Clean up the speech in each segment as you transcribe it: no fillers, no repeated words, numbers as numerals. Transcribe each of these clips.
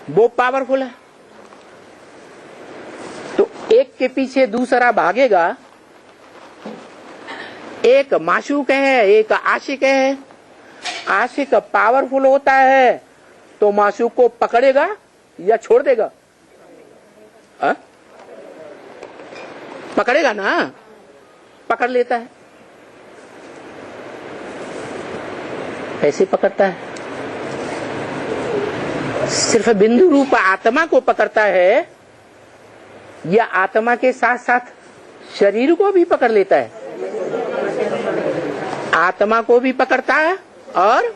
वो पावरफुल है। तो एक के पीछे दूसरा भागेगा। एक माशूक है, एक आशिक है। आशिक पावरफुल होता है तो माशूक को पकड़ेगा या छोड़ देगा? पकड़ेगा ना, पकड़ लेता है। कैसे पकड़ता है? सिर्फ बिंदु रूप आत्मा को पकड़ता है या आत्मा के साथ साथ शरीर को भी पकड़ लेता है? आत्मा को भी पकड़ता है और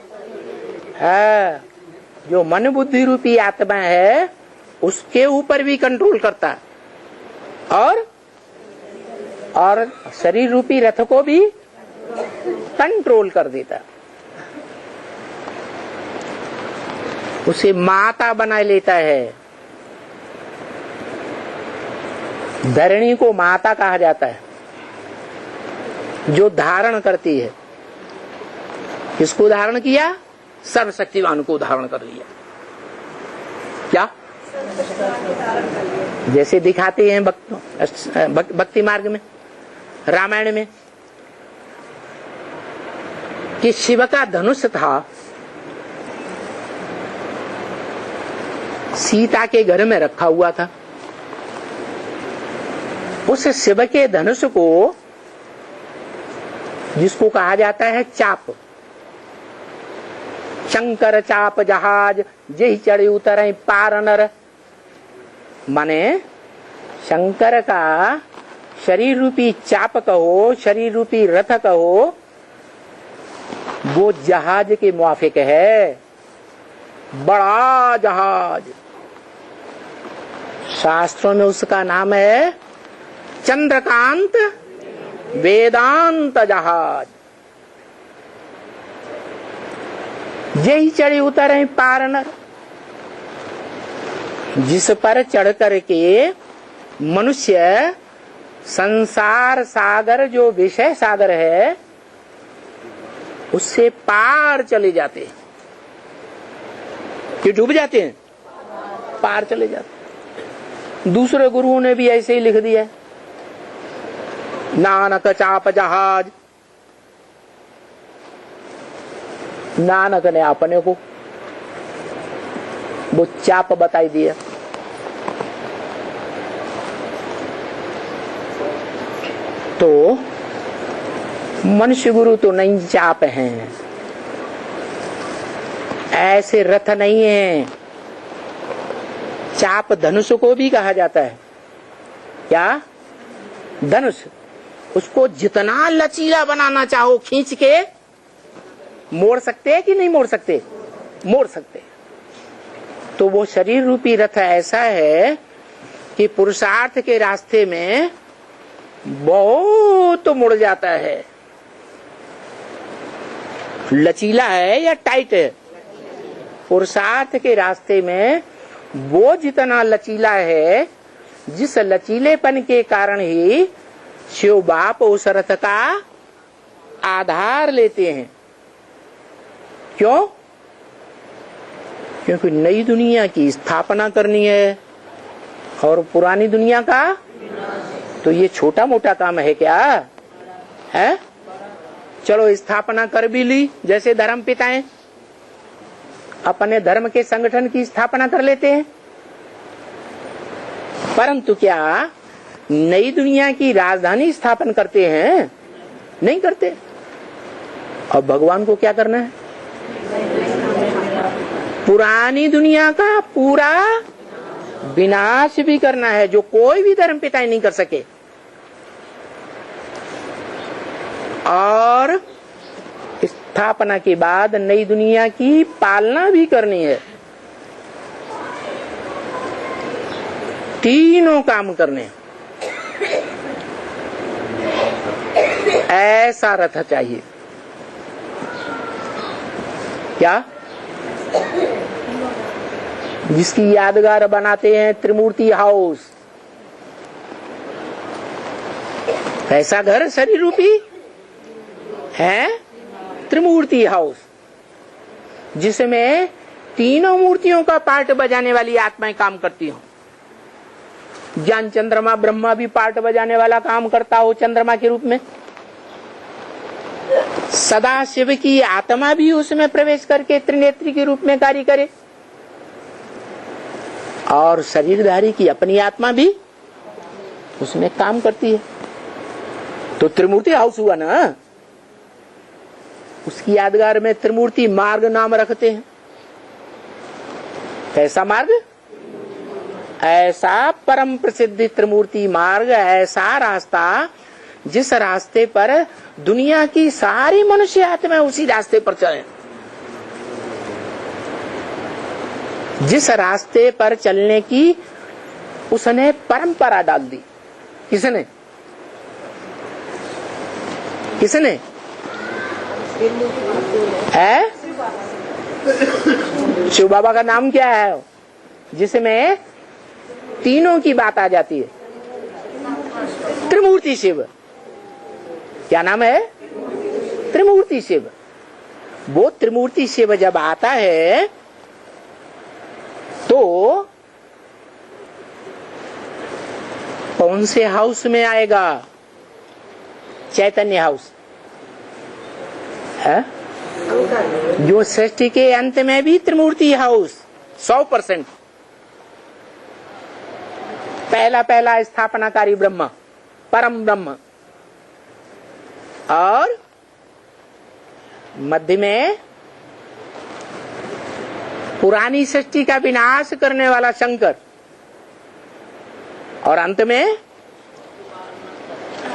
जो मन बुद्धि रूपी आत्मा है उसके ऊपर भी कंट्रोल करता है और शरीर रूपी रथ को भी कंट्रोल कर देता है। उसे माता बना लेता है। धरणी को माता कहा जाता है, जो धारण करती है। किसको धारण किया? सर्वशक्तिवान को धारण कर लिया। क्या? जैसे दिखाते हैं भक्ति मार्ग में, रामायण में, कि शिव का धनुष था, सीता के घर में रखा हुआ था। उस शिव के धनुष को, जिसको कहा जाता है चाप, शंकर चाप जहाज जही चढ़े उतरे पार नर, माने शंकर का शरीर रूपी चाप कहो, शरीर रूपी रथ कहो, वो जहाज के मुआफिक है, बड़ा जहाज। शास्त्रों में उसका नाम है चंद्रकांत वेदांत जहाज। यही चढ़े उतरे पार नर, जिस पर चढ़ करके मनुष्य संसार सागर, जो विषय सागर है, उससे पार चले जाते हैं। कि डूब जाते हैं, पार चले जाते हैं। दूसरे गुरुओं ने भी ऐसे ही लिख दिया, नानक चाप जहाज। नानक ने अपने को वो चाप बताई दिया। तो मनुष्य गुरु तो नहीं, चाप हैं। ऐसे रथ नहीं है। चाप धनुष को भी कहा जाता है। क्या? धनुष। उसको जितना लचीला बनाना चाहो खींच के मोड़ सकते हैं कि नहीं मोड़ सकते? मोड़ सकते। तो वो शरीर रूपी रथ ऐसा है कि पुरुषार्थ के रास्ते में बहुत मुड़ जाता है। लचीला है या टाइट है? पुरुषार्थ के रास्ते में वो जितना लचीला है, जिस लचीलेपन के कारण ही शिव बाप उस रथ का आधार लेते हैं। क्यों? क्योंकि नई दुनिया की स्थापना करनी है और पुरानी दुनिया का तो ये छोटा मोटा काम है क्या है? चलो स्थापना कर भी ली, जैसे धर्म पिताएं अपने धर्म के संगठन की स्थापना कर लेते हैं, परंतु क्या नई दुनिया की राजधानी स्थापन करते हैं? नहीं करते। अब भगवान को क्या करना है? पुरानी दुनिया का पूरा विनाश भी करना है, जो कोई भी धर्म पिता नहीं कर सके। और स्थापना के बाद नई दुनिया की पालना भी करनी है। तीनों काम करने। ऐसा रथ चाहिए। क्या? जिसकी यादगार बनाते हैं त्रिमूर्ति हाउस। ऐसा घर शरीर रूपी है त्रिमूर्ति हाउस, जिसमें तीनों मूर्तियों का पार्ट बजाने वाली आत्माएं काम करती हो। ज्ञान चंद्रमा ब्रह्मा भी पार्ट बजाने वाला काम करता हो चंद्रमा के रूप में। सदा शिव की आत्मा भी उसमें प्रवेश करके त्रिनेत्री के रूप में कार्य करे, और शरीरधारी की अपनी आत्मा भी उसमें काम करती है। तो त्रिमूर्ति हाउस हुआ ना। उसकी यादगार में त्रिमूर्ति मार्ग नाम रखते हैं। कैसा मार्ग? ऐसा परम प्रसिद्ध त्रिमूर्ति मार्ग, ऐसा रास्ता जिस रास्ते पर दुनिया की सारी मनुष्य आत्मा उसी रास्ते पर चले। जिस रास्ते पर चलने की उसने परंपरा डाल दी। किसने? किसने है? शिव बाबा का नाम क्या है जिसमें तीनों की बात आ जाती है? त्रिमूर्ति शिव। क्या नाम है? त्रिमूर्ति शिव। वो त्रिमूर्ति शिव जब आता है तो कौन से हाउस में आएगा? चैतन्य हाउस है, जो सृष्टि के अंत में भी त्रिमूर्ति हाउस 100%। पहला स्थापनाकारी ब्रह्मा, परम ब्रह्म, और मध्य में पुरानी सृष्टि का विनाश करने वाला शंकर, और अंत में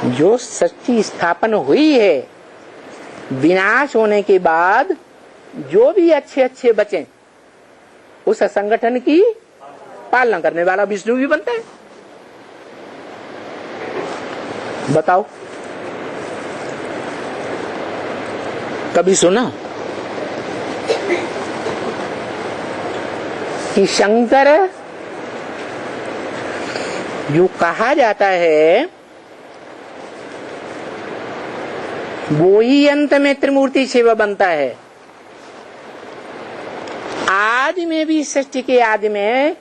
जो सृष्टि स्थापन हुई है, विनाश होने के बाद जो भी अच्छे अच्छे बचे उस संगठन की पालना करने वाला विष्णु भी बनता है। बताओ, कभी सुना कि शंकर जो कहा जाता है वो ही अंत में त्रिमूर्ति शिव बनता है? आदि में भी, सृष्टि के आदि में,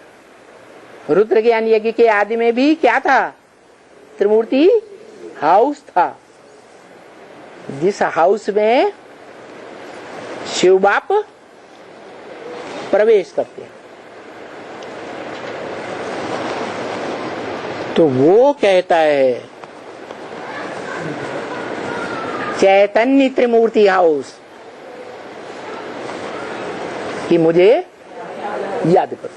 रुद्र ज्ञान यज्ञ के आदि में भी क्या था? त्रिमूर्ति हाउस था, जिस हाउस में शिव बाप प्रवेश करते हैं। तो वो कहता है चैतन्य त्रिमूर्ति हाउस कि मुझे याद करो।